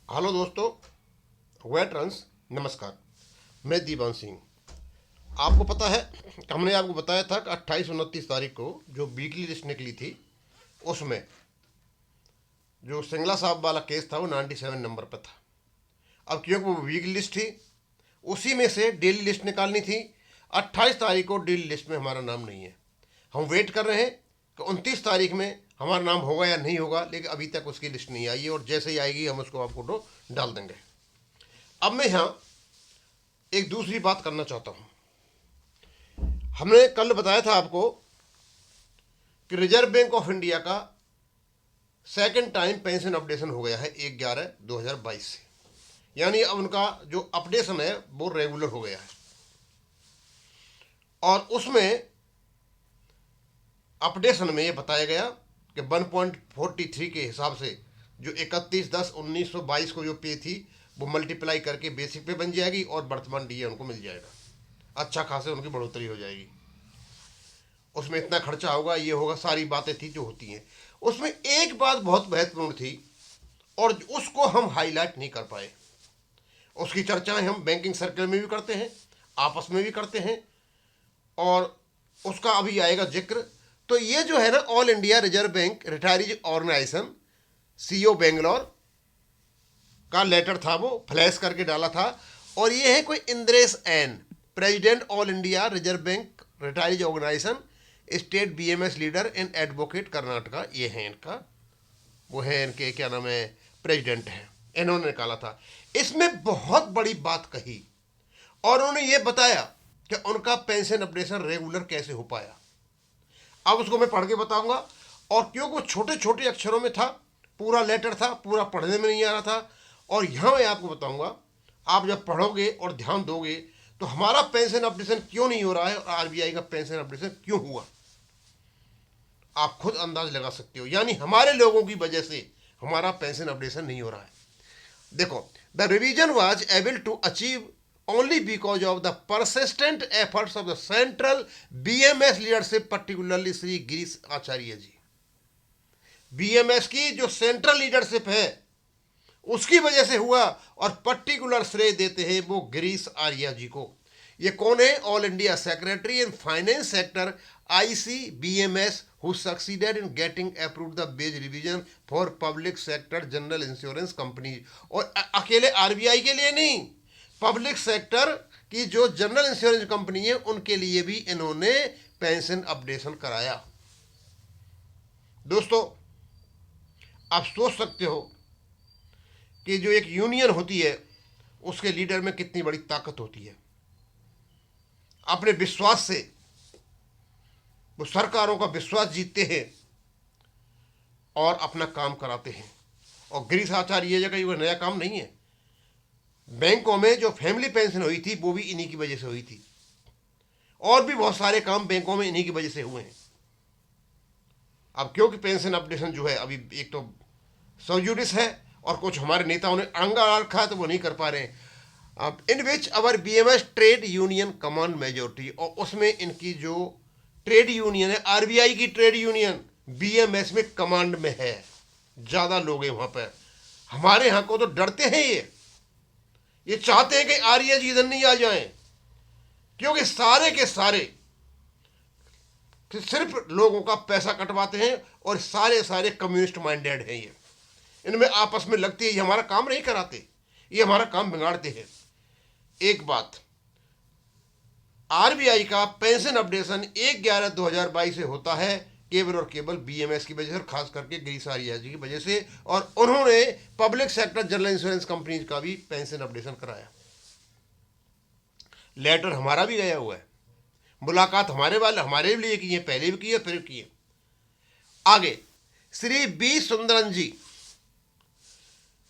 Hello दोस्तों, veterans नमस्कार। मैं दीवान सिंह। आपको पता है, हमने आपको बताया था कि 28 और 29 तारीख को जो वीकली लिस्ट निकली थी उसमें जो सिंगला साहब वाला केस था वो 97 नंबर पर था। अब क्योंकि वो वीकली लिस्ट थी, उसी में से डेली लिस्ट निकालनी थी। 28 तारीख को डेली लिस्ट में हमारा नाम नहीं है। हम वेट कर रहे हैं कि 29 तारीख में हमारा नाम होगा या नहीं होगा, लेकिन अभी तक उसकी लिस्ट नहीं आई है और जैसे ही आएगी हम उसको आपको तो डाल देंगे। अब मैं यहाँ एक दूसरी बात करना चाहता हूँ। हमने कल बताया था आपको कि रिजर्व बैंक ऑफ इंडिया का सेकंड टाइम पेंशन अपडेशन हो गया है 1/11/2022 से, यानी अब उनका जो अपडेशन है वो रेगुलर हो गया है। और उसमें अपडेशन में ये बताया गया कि 1.43 के हिसाब से जो 31/10/1922 को जो पे थी वो मल्टीप्लाई करके बेसिक पे बन जाएगी और वर्तमान डीए उनको मिल जाएगा। अच्छा खासे उनकी बढ़ोतरी हो जाएगी। उसमें इतना खर्चा होगा, ये होगा, सारी बातें थी जो होती हैं। उसमें एक बात बहुत महत्वपूर्ण थी और उसको हम हाईलाइट नहीं कर पाए। उसकी चर्चाएं हम बैंकिंग सर्कल में भी करते हैं, आपस में भी करते हैं, और उसका अभी आएगा जिक्र। तो ये जो है ना, all India reserve bank retirees organisation CO Bangalore का लेटर था, वो फ्लैश करके डाला था। और ये है कोई Indresh N, president all India reserve bank retirees organisation, state BMS leader in advocate Karnataka. ये है इनका, वो है इनके क्या नाम है, प्रेसिडेंट है, इन्होंने निकाला था। इसमें बहुत बड़ी बात कही और उन्होंने ये बताया कि उनका पेंशन अपडेशन रेगुलर कैसे हो पाया। अब उसको मैं पढ़ के बताऊंगा। और क्योंकि वो छोटे छोटे अक्षरों में था, पूरा लेटर था, पूरा पढ़ने में नहीं आ रहा था, और यहां मैं आपको बताऊंगा। आप जब पढ़ोगे और ध्यान दोगे तो हमारा पेंशन अपडेशन क्यों नहीं हो रहा है और आरबीआई का पेंशन अपडेशन क्यों हुआ, आप खुद अंदाज लगा सकते हो। यानी हमारे लोगों की वजह से हमारा पेंशन अपडेशन नहीं हो रहा है। देखो, the revision was able to achieve only because of the persistent efforts of the central BMS leadership, particularly Shri Girish Acharya ji. BMS की जो सेंट्रल लीडरशिप है उसकी वजह से हुआ, और पर्टिकुलर श्रेय देते हैं वो गिरीश आर्या जी को। ये कौन है? All India secretary in finance sector ICBMS who succeeded in getting approved the wage revision for public sector general insurance companies। और अकेले आरबीआई के लिए नहीं, पब्लिक सेक्टर की जो जनरल इंश्योरेंस कंपनी है उनके लिए भी इन्होंने पेंशन अपडेशन कराया। दोस्तों, आप सोच सकते हो कि जो एक यूनियन होती है उसके लीडर में कितनी बड़ी ताकत होती है। अपने विश्वास से वो सरकारों का विश्वास जीतते हैं और अपना काम कराते हैं। और गिरीश आचार्य ये जगह नया काम नहीं है। बैंकों में जो फैमिली पेंशन हुई थी वो भी इन्हीं की वजह से हुई थी, और भी बहुत सारे काम बैंकों में इन्हीं की वजह से हुए हैं। अब क्योंकि पेंशन अपडेशन जो है अभी एक तो सब्जुडिस है और कुछ हमारे नेताओं ने अड़ंगा रखा है तो वो नहीं कर पा रहे हैं। अब in which our BMS trade union command majority, और उसमें इनकी जो ट्रेड यूनियन है, आरबीआई की ट्रेड यूनियन बीएमएस में कमांड में है, ज़्यादा लोग हैं वहाँ पर। हमारे यहाँ को तो डरते हैं, ये चाहते हैं कि आर्य जी इधर नहीं आ जाएं, क्योंकि सारे के सारे सिर्फ लोगों का पैसा कटवाते हैं और सारे सारे कम्युनिस्ट माइंडेड हैं। ये इनमें आपस में लगती है, ये हमारा काम नहीं कराते, ये हमारा काम बिगाड़ते हैं। एक बात, आरबीआई का पेंशन अपडेशन 1/11/2022 से होता है केवल और केवल बीएमएस की वजह से, और खास करके गिरीश आर्या जी की वजह से। और उन्होंने public sector general insurance companies का भी पेंशन अपडेशन कराया। लेटर हमारा भी गया हुआ है, मुलाकात हमारे लिए की है, पहले भी की है, फिर की है। आगे श्री बी सुंदरन जी,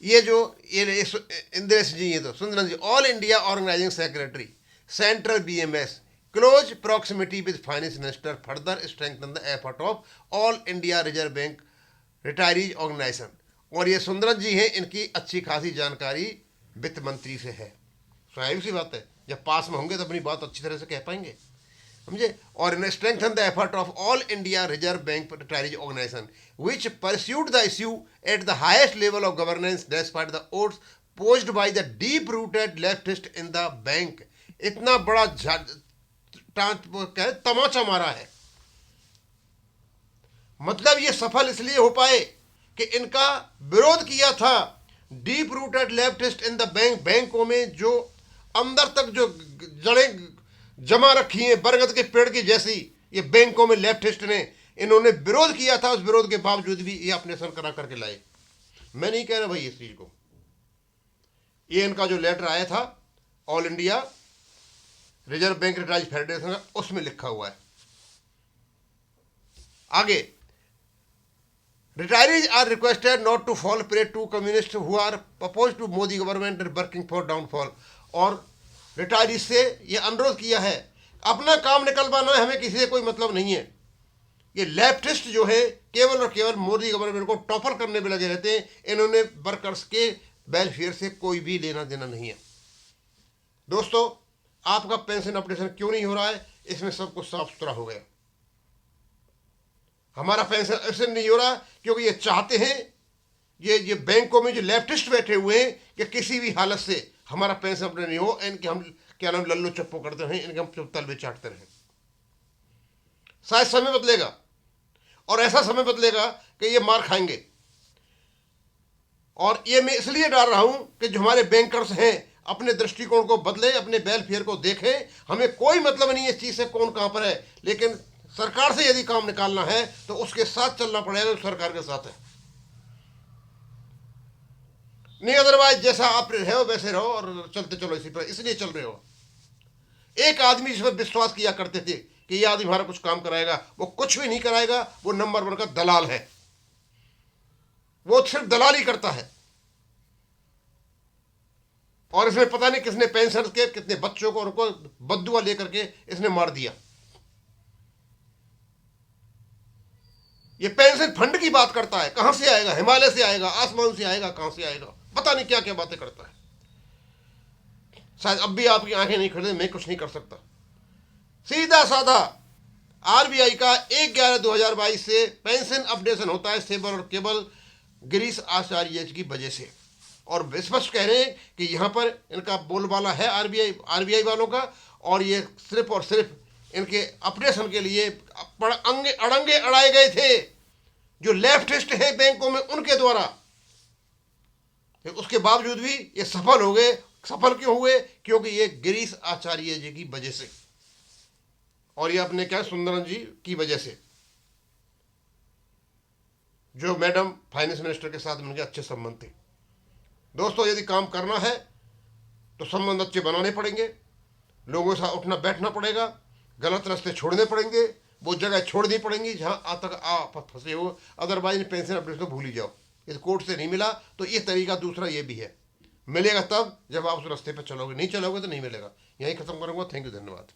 ये इंद्रेश जी, ये तो Sundaran ji, all India organising secretary central BMS, close proximity with finance minister, further strengthen the effort of all India reserve bank retirees organisation. और ये सुंदरन जी हैं, इनकी अच्छी खासी जानकारी वित्त मंत्री से है। स्वाभाविक सी बात है, जब पास में होंगे तो अपनी बात अच्छी तरह से कह पाएंगे। समझे। और in strengthen the effort of all India reserve bank retirees organisation which pursued the issue at the highest level of governance despite the odds posed by the deep rooted leftist in the bank. इतना बड़ा तमाचा मारा है। मतलब ये सफल इसलिए हो पाए कि इनका विरोध किया था deep rooted leftist in the bank, बैंकों में जो अंदर तक जो जड़ें जमा रखी हैं बरगद के पेड़ की जैसी, ये बैंकों में लेफ्टिस्ट ने इन्होंने विरोध किया था। उस विरोध के बावजूद भी ये अपने सन करा करके लाए। मैं नहीं कह रहा भाई इस चीज को, ये इनका जो लेटर आया था all India reserve bank retirees federation का, उसमें लिखा हुआ है। आगे, retirees are requested not to fall prey to communists who are opposed to Modi government and working for downfall। और रिटायरीज से ये अनुरोध किया है, अपना काम निकलवाना है, हमें किसी से कोई मतलब नहीं है। ये लेफ्टिस्ट जो है केवल और केवल मोदी गवर्नमेंट को टॉपल करने में लगे रहते हैं। इन्होंने वर्कर्स के वेलफेयर से कोई भी लेना देना नहीं है। दोस्तों, आपका पेंशन अपडेशन क्यों नहीं हो रहा है, इसमें सब कुछ साफ सुथरा हो गया। हमारा पेंशन ऐसे नहीं हो रहा क्योंकि ये चाहते हैं, ये बैंकों में जो लेफ्टिस्ट बैठे हुए हैं कि किसी भी हालत से हमारा पेंशन अपडेट नहीं हो, इनके हम क्या नाम लल्लू चप्पो करते रहें, इनके हम तलबे चाटते रहें। शायद समय बदलेगा और ऐसा समय बदलेगा कि ये मार खाएंगे। और ये मैं इसलिए डाल रहा हूं कि जो हमारे बैंकर्स हैं अपने दृष्टिकोण को बदले, अपने वेलफेयर को देखें। हमें कोई मतलब नहीं है इस चीज से कौन कहां पर है, लेकिन सरकार से यदि काम निकालना है तो उसके साथ चलना पड़ेगा, जो सरकार के साथ है। नहीं अदरवाइज जैसा आप रहे हो वैसे रहो और चलते चलो इसी पर, इसलिए चल रहे हो। एक आदमी जिस पर विश्वास किया करते थे कि ये आदमी हमारा कुछ काम कराएगा, वो कुछ भी नहीं कराएगा। वो नंबर 1 का दलाल है, वो सिर्फ दलाली करता है। और इसमें पता नहीं किसने पेंशन के कितने बच्चों को उनको बद्दुआ लेकर के इसने मार दिया। ये पेंशन फंड की बात करता है, कहां से आएगा, हिमालय से आएगा, आसमान से आएगा, कहां से आएगा, पता नहीं क्या क्या बातें करता है। शायद अब भी आपकी आंखें नहीं खुले, मैं कुछ नहीं कर सकता। सीधा साधा आरबीआई का 1/11/2022 से पेंशन अपडेशन होता है सेबल और केबल गिरीश आचार्य की वजह से। और स्पष्ट कह रहे हैं कि यहां पर इनका बोलबाला है आरबीआई वालों का, और ये सिर्फ और सिर्फ इनके अपडेशन के लिए अड़ंगे अड़ाए गए थे जो लेफ्टिस्ट हैं बैंकों में, उनके द्वारा। उसके बावजूद भी ये सफल हो गए। सफल क्यों हुए? क्योंकि ये गिरीश आचार्य जी की वजह से, और ये अपने क्या सुंदरन जी की वजह से, जो मैडम फाइनेंस मिनिस्टर के साथ उनके अच्छे संबंध थे। दोस्तों, यदि काम करना है तो संबंध अच्छे बनाने पड़ेंगे, लोगों के साथ उठना बैठना पड़ेगा, गलत रास्ते छोड़ने पड़ेंगे, वो जगह छोड़नी पड़ेंगी जहां आज तक आप फंसे हो। अदरवाइज पेंशन अपडेट तो भूल ही जाओ। इस कोर्ट से नहीं मिला तो ये तरीका दूसरा ये भी है, मिलेगा तब जब आप उस रास्ते पर चलोगे, नहीं चलोगे तो नहीं मिलेगा। यहीं खत्म करूंगा। थैंक यू, धन्यवाद।